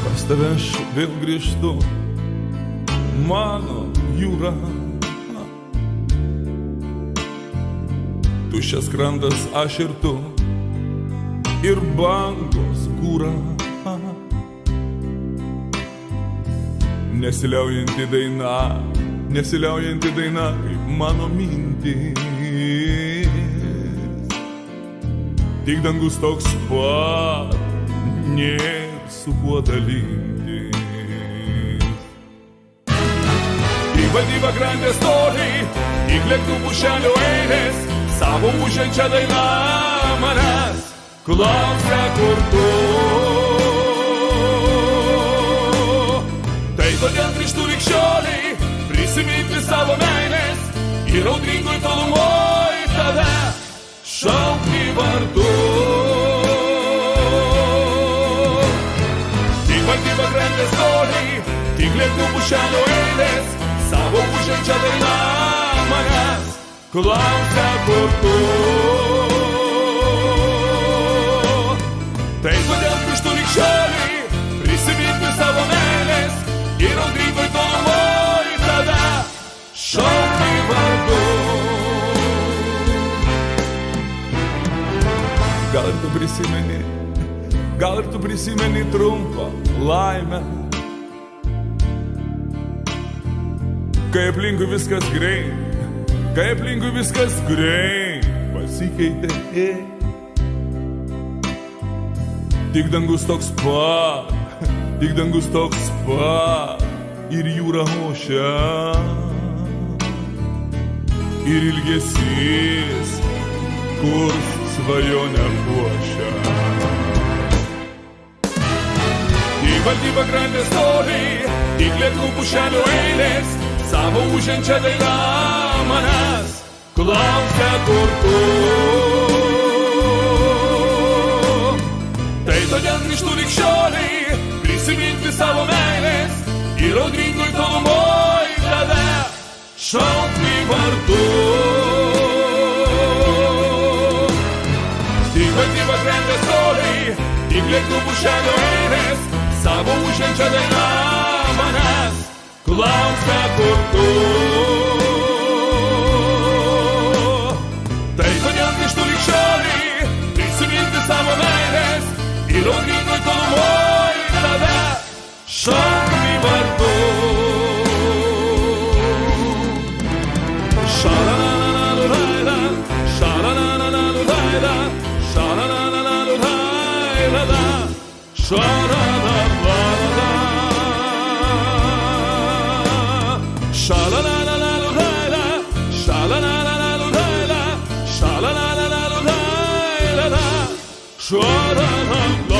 Pas tave aš vėl grįžtu, mano jūra. Tuščias krantas aš ir tu, ir bangos kūra. Nesiliaujanti daina, kaip mano mintys. Tik dangus toks pat, nėr su kuo dalintis. Į valdybą grandės storiai, tik lėktuvų šelio eilės, savo užančią dainą manęs klausia, kur tu. Tai todėl grįžtu likščioliai, prisiminti savo meilės ir audringoj tolumoj tave šaukti vardu. Tik valdybą grandės storiai, tik lėktuvų šelio eilės, savo užančią dainą manęs klausia, kur tu. Tai kodėl grįžtu likščioliai, prisiminti savo meilės ir audringoj tolumoj tave šaukti vardu. Gal ir tu prisimeni trumpą laimę, kai aplinkui viskas greit pasikeitė. Tik dangus toks pat ir jūra ošia, ir ilgesys, kur svajonę puošia. Tik valdybą grandės storiai, tik lėktuvų šelio eilės, savo užančią dainą manęs klausia, kur tu. Tai todėl grįžtu likščioliai, prisiminti savo meilės ir audringoj tolumoj tave šaukti vardu. Tik valdybą grandės storiai, tik lėktuvų šelio eilės, savo užančią dainą manęs klausia, kur tu. Tai kodėl grįžtu likščioliai, prisiminti savo meilės ir audringoj tolumoj tave šaukti vardu. Šalalalalalalaila, šalalalalalalaila, šalalalalalalaila, šalalalalalalaila. Sha-la-la-la-la-la-la, sha-la-la-la-la-la-la, sha-la-la-la-la-la-la-la, sha-la-la-la-la-la.